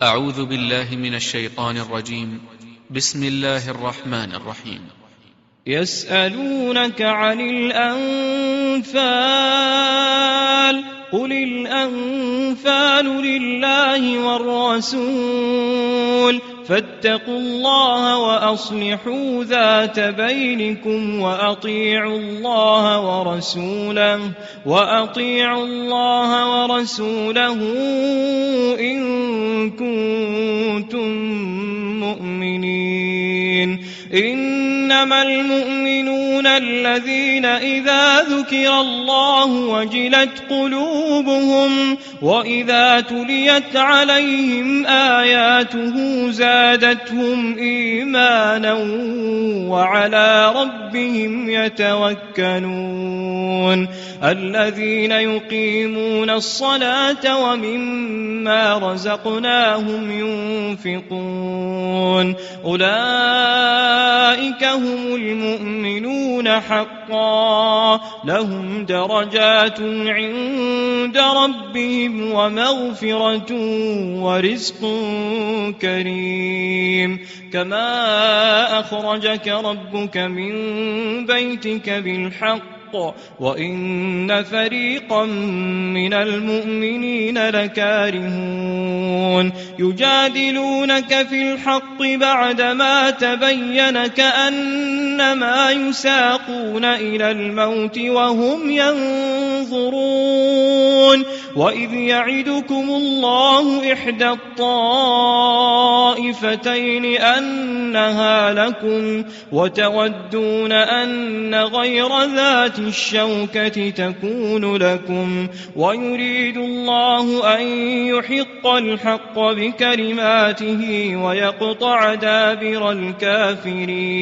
أعوذ بالله من الشيطان الرجيم. بسم الله الرحمن الرحيم. يسألونك عن الأنفال قل الأنفال لله والرسول فاتقوا الله وأصلحوا ذات بينكم وأطيعوا الله ورسوله إن كنتم مؤمنين. إنما المؤمنون الذين إذا ذكر الله وجلت قلوبهم وإذا تليت عليهم آياته زادتهم إيمانا وعلى ربهم يتوكلون. الذين يقيمون الصلاة ومما رزقناهم ينفقون أولئك هم المؤمنون حقا لهم درجات عند ربهم ومغفرة ورزق كريم. كما أخرجك ربك من بيتك بالحق وإن فريقا من المؤمنين لكارهون يجادلونك في الحق بعدما تبين كأنما يساقون إلى الموت وهم ينظرون. وإذ يعدكم الله إحدى الطائفتين أنها لكم وتودون أن غير ذات الشوكة تكون لكم ويريد الله أن يحق الحق بكلماته ويقطع دابر الكافرين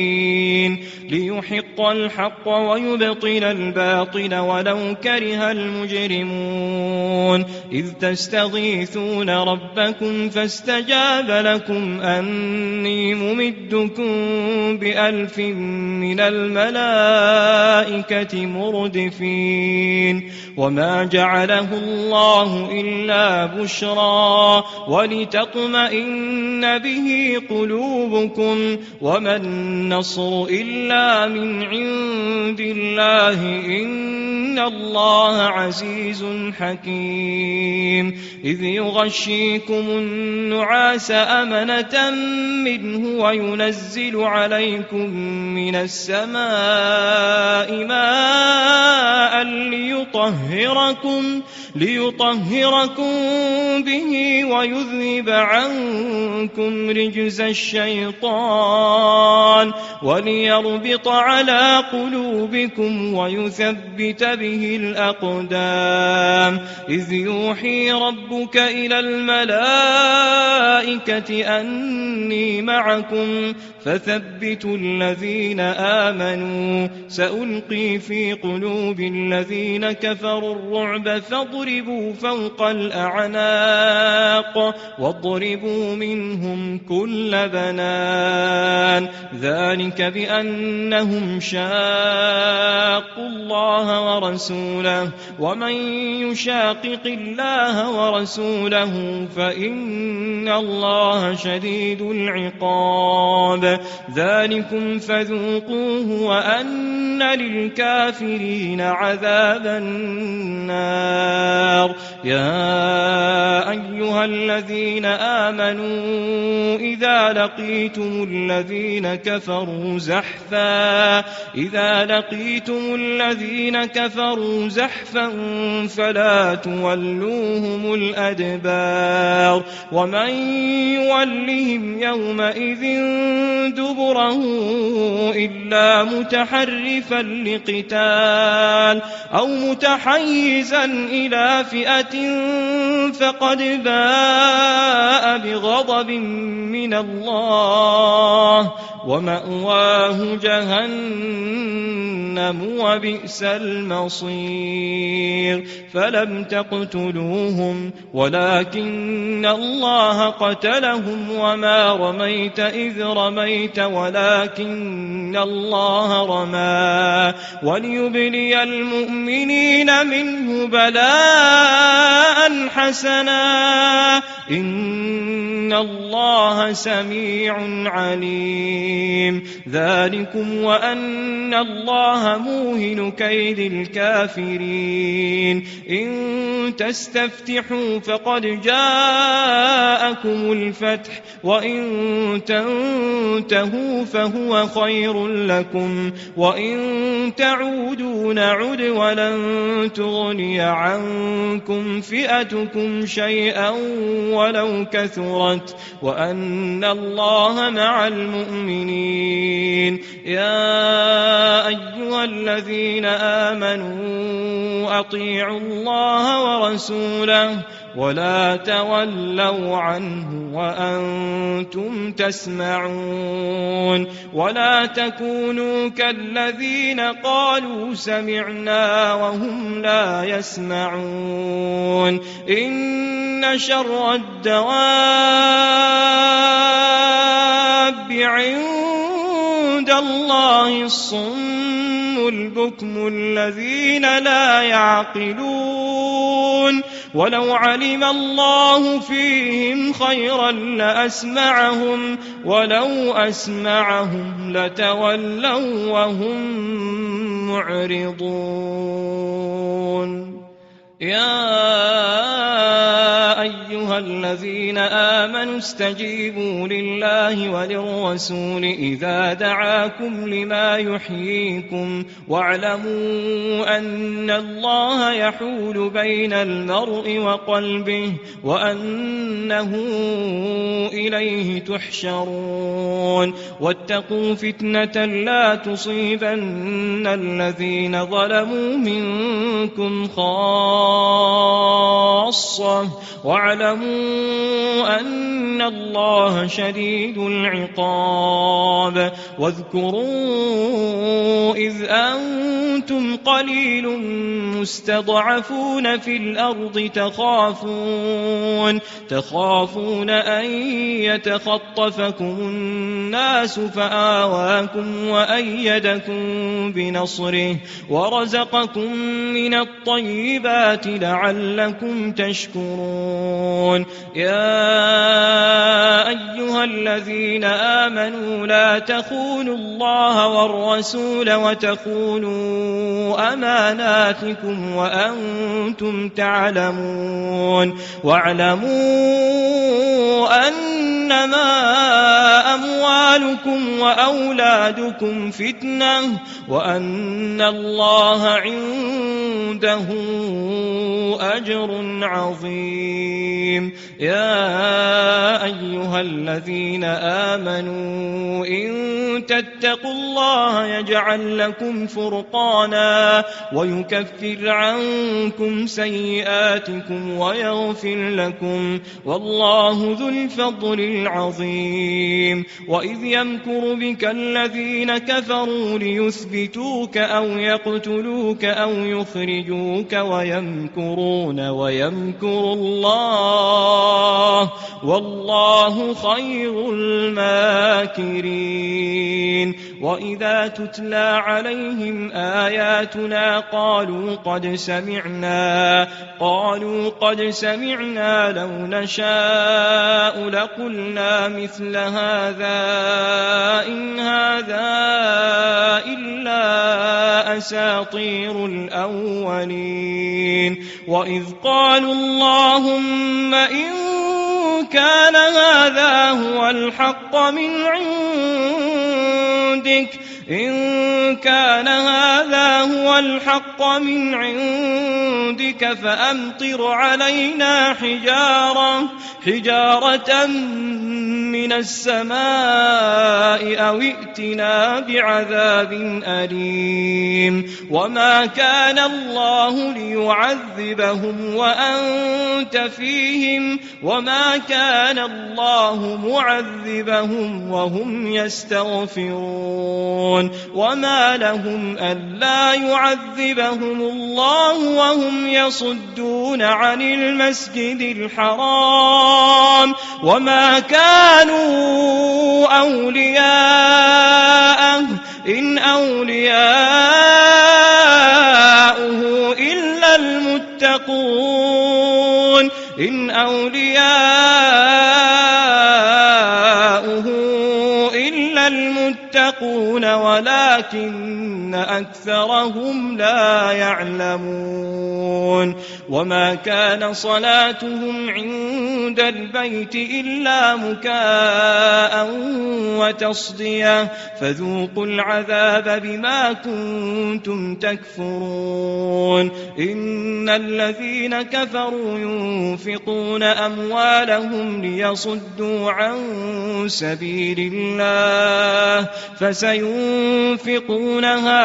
ليحق الحق ويبطل الباطل ولو كره المجرمون. إذ تستغيثون ربكم فاستجاب لكم أني ممدكم ب1000 من الملائكة مردفين. وما جعله الله إلا بشرى ولتطمئن به قلوبكم وما النصر إلا من عند الله إن الله عزيز حكيم. إذ يغشيكم النعاس أمنة منه وينزل عليكم من السماء ماء ليطهركم به ويذهب عنكم رجز الشيطان وليربط على قلوبكم ويثبت به الأقدام. إذ يوحي ربك إلى الملائكة أني معكم فثبتوا الذين آمنوا سألقي في قلوب الذين كفروا الرعب فاضربوا فوق الأعناق واضربوا منهم كل بنان. ذلك بأنهم شاقوا الله ورسوله ومن يشاقق الله ورسوله فإن الله شديد العقاب. ذلكم فذوقوه وأن للكافرين عذاب النار. يا أيها الذين آمنوا إذا لقيتم الذين كفروا زحفا فلا تولوهم الأدبار. ومن يولهم يومئذ دبره إلا متحرفا لقتال أو متحيزا إلى فئة فقد باء بغضب من الله ومأواه جهنم جهنم وبئس المصير فلم تقتلوهم ولكن الله قتلهم وما رميت إذ رميت ولكن الله رمى وليبلي المؤمنين منه بلاء حسنا إن الله سميع عليم ذلكم وأن الله موهن كيد الكافرين إن تستفتحوا فقد جاءكم الفتح وإن تنتهوا فهو خير لكم وإن تعودوا نعد ولن تغني عنكم فئتكم شيئا ولو كثرت وأن الله مع المؤمنين يا أيها الذين آمنوا أطيعوا الله ورسوله ولا تولوا عنه وأنتم تسمعون ولا تكونوا كالذين قالوا سمعنا وهم لا يسمعون إن شر الدواب عند الله الصم البكم الذين لا يعقلون ولو علم الله فيهم خيرا لأسمعهم ولو أسمعهم لتولوا وهم معرضون يا أيها الذين آمنوا استجيبوا لله وللرسول إذا دعاكم لما يحييكم واعلموا أن الله يحول بين المرء وقلبه وأنه إليه تحشرون واتقوا فتنة لا تصيبن الذين ظلموا منكم خاصة واعلموا أن الله شديد العقاب واذكروا إذ أنتم قليل مستضعفون في الأرض تخافون أن يتخطفكم الناس فآواكم وأيدكم بنصره ورزقكم من الطيبات لعلكم تشكرون يا أيها الذين آمنوا لا تخونوا الله والرسول وتخونوا أماناتكم وأنتم تعلمون واعلموا أنما أموالكم وأولادكم فتنة وأن الله عنده أجر عظيم يا أيها الذين آمنوا إن تتقوا الله يجعل لكم فرقانا ويكفر عنكم سيئاتكم ويغفر لكم والله ذو الفضل العظيم وإذ يمكر بك الذين كفروا ليثبتوك أو يقتلوك أو يخرجوك ويمكرون ويمكر الله والله خير الماكرين وإذا تتلى عليهم آياتنا قالوا قد سمعنا لو نشاء لقلنا مثل هذا إن هذا إلا أساطير الأولين وإذ قالوا اللهم إن كان هذا هو الحق من عندك فأمطر علينا حجارة من السماء أو ائتنا بعذاب أليم وما كان الله ليعذبهم وأنت فيهم وما كان الله معذبهم وهم يستغفرون وما لهم ألا يعذبهم الله وهم يصدون عن المسجد الحرام وما كانوا أولياءه إن أولياؤه إلا المتقون إن أولياؤه إلا المتقون ولكن أكثرهم لا يعلمون وما كان صلاتهم عند البيت إلا مكاء وتصدية فذوقوا العذاب بما كنتم تكفرون إن الذين كفروا ينفقون أموالهم ليصدوا عن سبيل الله فسينفقونها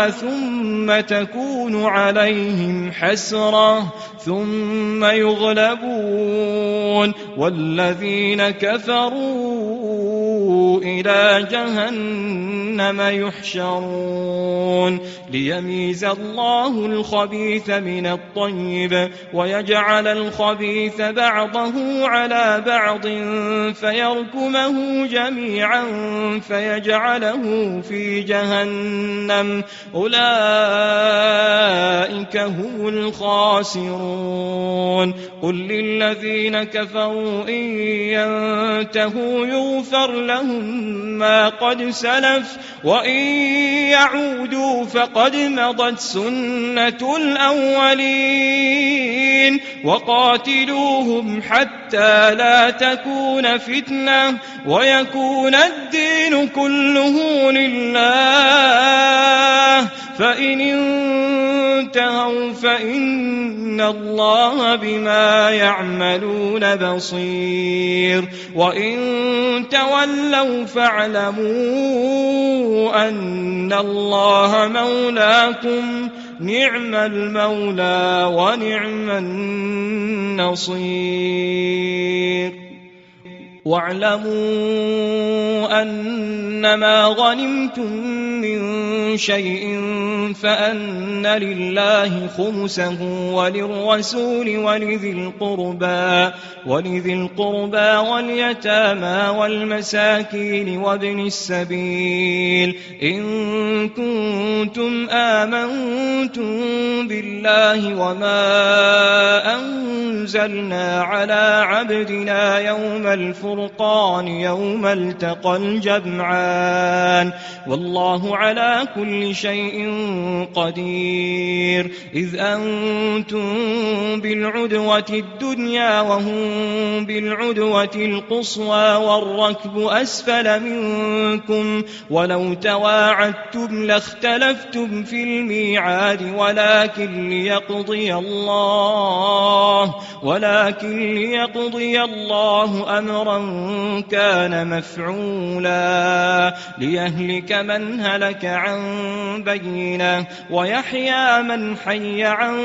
ثم تكون عليهم حسرة ثم يغلبون والذين كفروا إلى جهنم يحشرون ليميز الله الخبيث من الطيب ويجعل الخبيث بعضه على بعض فيركمه جميعا فيجعله في جهنم أولئك هم الخاسرون قل للذين كفروا إن ينتهوا يغفر لهم ما قد سلف وإن يعودوا فقد مضت سنة الأولين وقاتلوهم حتى لا تكون فتنة ويكون الدين كله لله فإن انتهوا فإن الله بما يعملون بصير وإن تولوا فاعلموا أن الله مولاكم نعم المولى ونعم النصير واعلموا أنما غنمتم من شيء فأن لله خمسه وللرسول ولذي القربى واليتامى والمساكين وابن السبيل إن كنتم آمنتم بالله وما أنزلنا على عبدنا يوم الفرقان يوم التقى الجمعان والله على كل شيء قدير إذ أنتم بالعدوة الدنيا وهم بالعدوة القصوى والركب أسفل منكم ولو تواعدتم لاختلفتم في الميعاد ولكن ليقضي الله أمرا كان مفعولا ليهلك من هلك عن بينة ويحيى من حي عن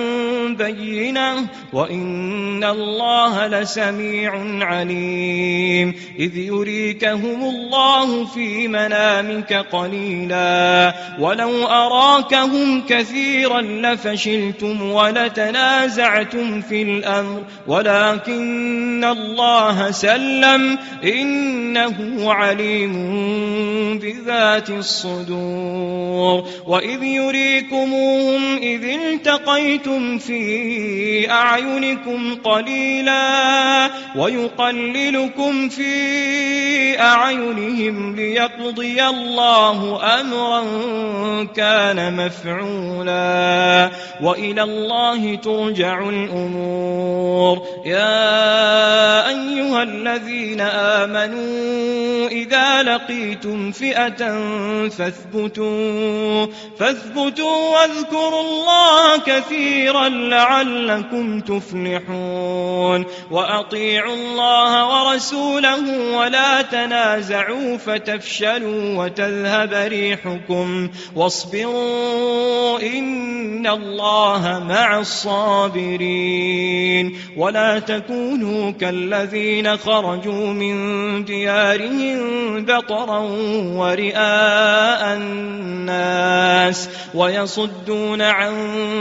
بينة وإن الله لسميع عليم إذ يريكهم الله في منامك قليلا ولو أراكهم كثيرا لفشلتم ولتنازعتم في الأمر ولكن الله سلم إنه عليم بذات الصدور وإذ يريكموهم إذ التقيتم في أعينكم قليلا ويقللكم في في أعينهم ليقضي الله أمرا كان مفعولا وإلى الله ترجع الأمور. يا أيها الذين آمنوا إذا لقيتم فئة فاثبتوا واذكروا الله كثيرا لعلكم تفلحون. وأطيعوا الله ورسوله ولا تنازعوا فتفشلوا وتذهب ريحكم واصبروا إن الله مع الصابرين. ولا تكونوا كالذين خرجوا من ديارهم بطرا ورئاء الناس ويصدون عن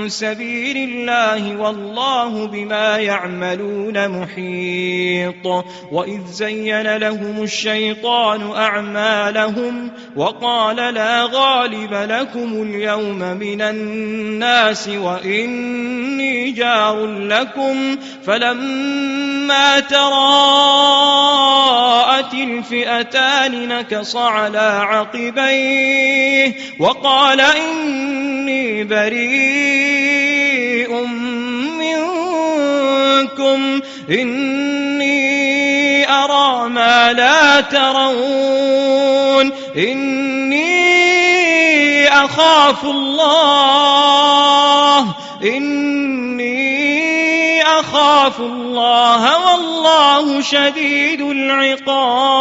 سبيل الله والله بما يعملون محيط. وإذ زين لهم الشيطان أعمالهم وقال لا غالب لكم اليوم من الناس وإني جار لكم فلما تراءت الفئتان نكص على عقبيه وقال إني بريء منكم إني أرى ما لا ترون إني أخاف الله والله شديد العقاب.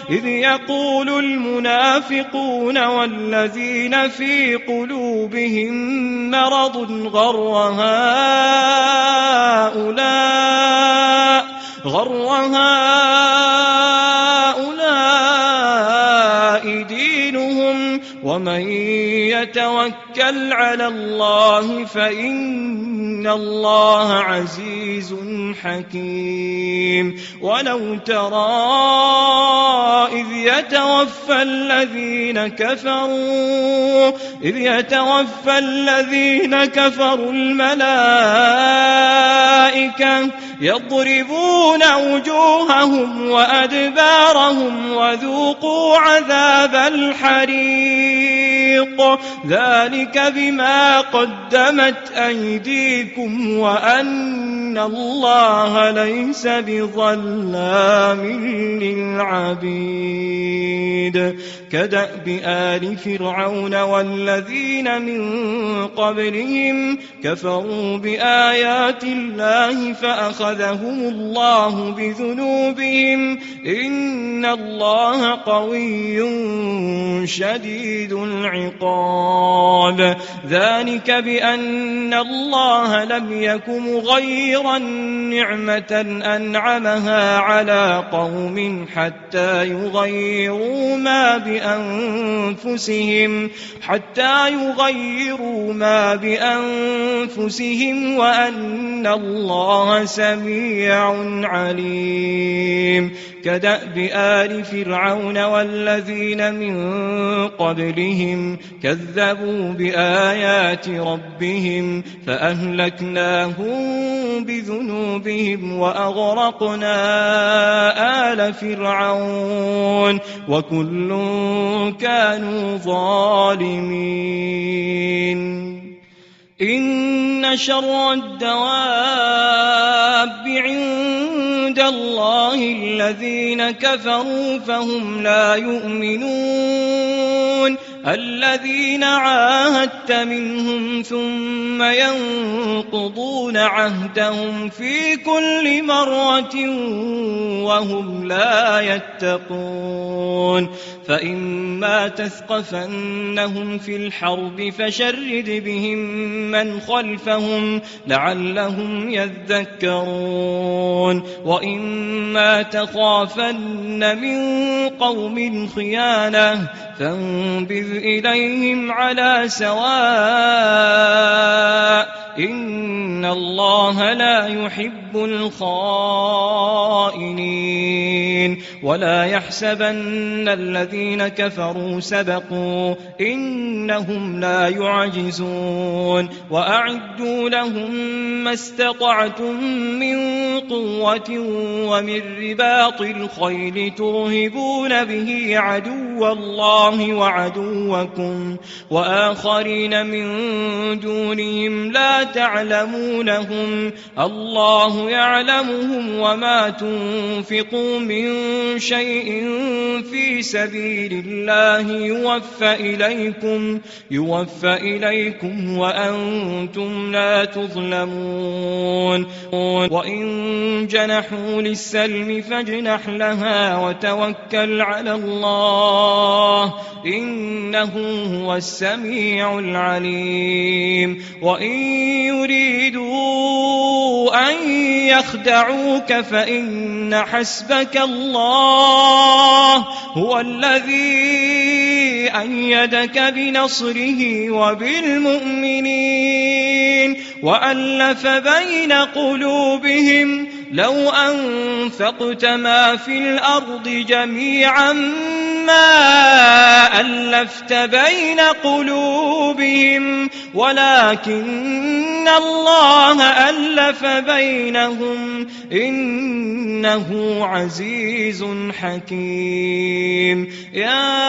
إذ يقول المنافقون والذين في قلوبهم مرض غر هؤلاء دينهم ومن يتوكل على الله فإن الله عزيز حكيم. ولو ترى إذ يتوفى الذين كفروا الملائكة يضربون وجوههم وأدبارهم وذوقوا عذاب الحريق ذلك بما قدمت أيديكم وأن الله ليس بظلام للعبيد. كدأب آل فرعون والذين من قبلهم كفروا بآيات الله فأخذهم الله بذنوبهم إن الله قوي شديد العقاب. ذلك بأن الله لم يك مغيرا نعمة أنعمها على قوم حتى يغيروا ما بأنفسهم وأن الله سميع عليم. كدأب آل فرعون والذين من قبلهم كذبوا بآيات ربهم فأهلكناهم بذنوبهم وأغرقنا آل فرعون وكل كانوا ظالمين. إن شر الدواب عند الله الذين كفروا فهم لا يؤمنون الذين عاهدت منهم ثم ينقضون عهدهم في كل مرة وهم لا يتقون. فإما تثقفنهم في الحرب فشرد بهم من خلفهم لعلهم يذكرون. وإما تخافن من قوم خيانة فانبذ إليهم على سواء إن الله لا يحب الخائنين. ولا يحسبن الذين كفروا سبقوا إنهم لا يعجزون وأعدوا لهم ما استطعتم من قوة ومن رباط الخيل ترهبون به عدو الله وعدوكم وآخرين من دونهم لا تعلمونهم الله يعلمهم وما تنفقوا من شيء في سبيل الله يوفى إليكم وأنتم لا تظلمون وإن جنحوا للسلم فاجنح لها وتوكل على الله إنه هو السميع العليم وإن يريدوا أن يخدعوك فإن حسبك الله هو الذي أيدك بنصره وبالمؤمنين وألف بين قلوبهم لو أنفقت ما في الأرض جميعا ما ألفت بين قلوبهم ولكن الله ألف بينهم إنه عزيز حكيم يا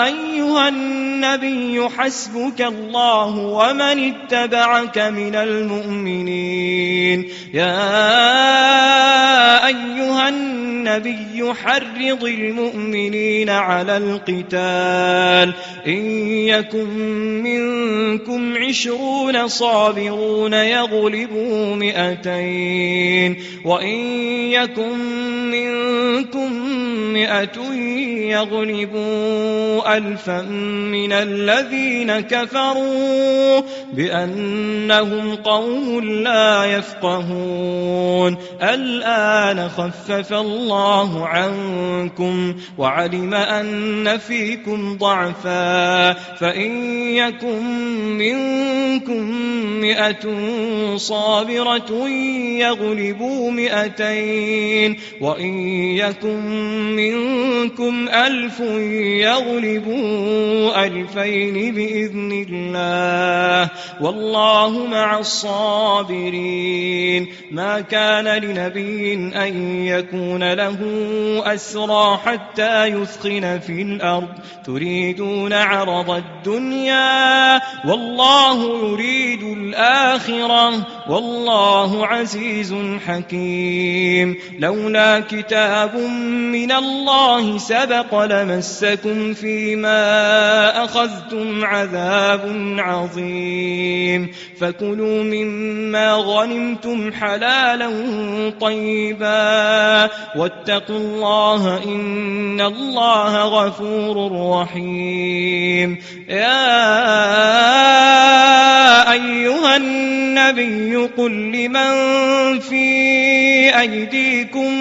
أيها النبي حسبك الله ومن اتبعك من المؤمنين يا أيها النبي حرض المؤمنين على القتال إن يكن منكم 20 صابرون يغلبوا 200 وإن يكن منكم 100 يغلبوا 1000 من الذين كفروا بأنهم قوم لا يفقهون الآن خفف الله عنكم وعلم أن فيكم ضعفا فإن يكن منكم 100 صابرة يغلبوا 200 وإن يكن منكم 1000 يغلبوا 2000 بإذن الله والله مع الصابرين ما كان لنبي أن يكون له أسرى حتى يثخن في الأرض تريدون عرض الدنيا والله يريد الآخرة والله عزيز حكيم لولا كتاب من الله سبق لمسكم فيما أخذتم عذاب عظيم فكلوا مما غنمتم حلالا طيبا واتقوا الله إن الله غفور رحيم يا أيها النبي قل لمن في أيديكم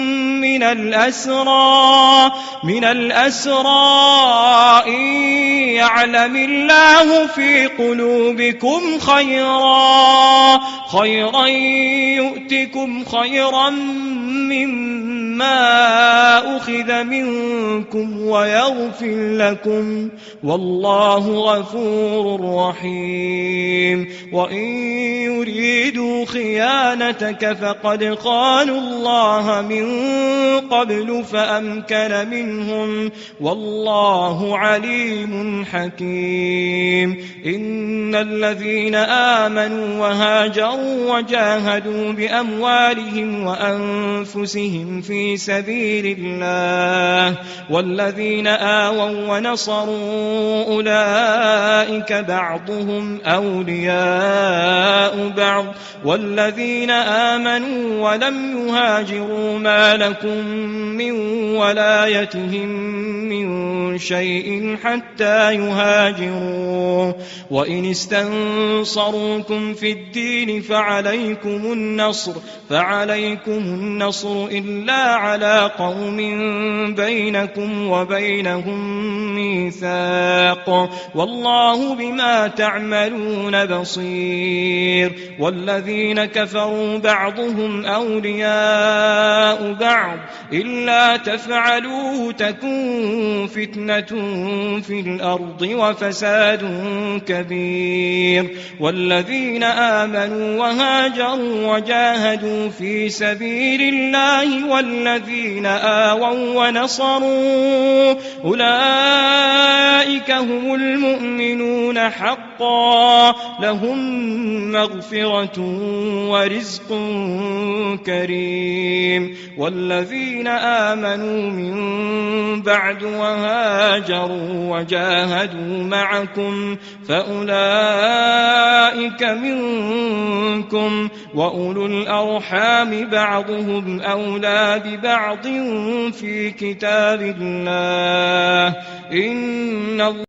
من الأسرى إن يعلم الله في قلوبكم خيرا يؤتكم خيرا مما أخذ منكم ويغفر لكم والله غفور رحيم وإن يريدوا خيانتك فقد خانوا الله من قبل فأمكن منهم والله عليم حكيم إن الذين آمنوا وهاجروا وجاهدوا بأموالهم وأنفسهم في سبيل الله والذين آووا ونصروا أولئك بعضهم أولياء بعض والذين آمنوا ولم يهاجروا ما لكم من ولايتهم من شيء حتى يهاجروا وإن استنصروكم في الدين فعليكم النصر إلا على قوم بينكم وبينهم ميثاق والله بما تعملون بصير والذين كفروا بعضهم أولياء بعض إلا تفعلوه تكن فتنة في الأرض وفساد كبير والذين آمنوا وهاجروا وجاهدوا في سبيل الله والذين آووا ونصروا أولئك هم المؤمنون حقا لهم مغفرة ورزق كريم والذين آمنوا من بعد وهاجروا وجاهدوا معكم فأولئك منكم وأولو الأرحام بعضهم أولى ببعض في كتاب الله إن الله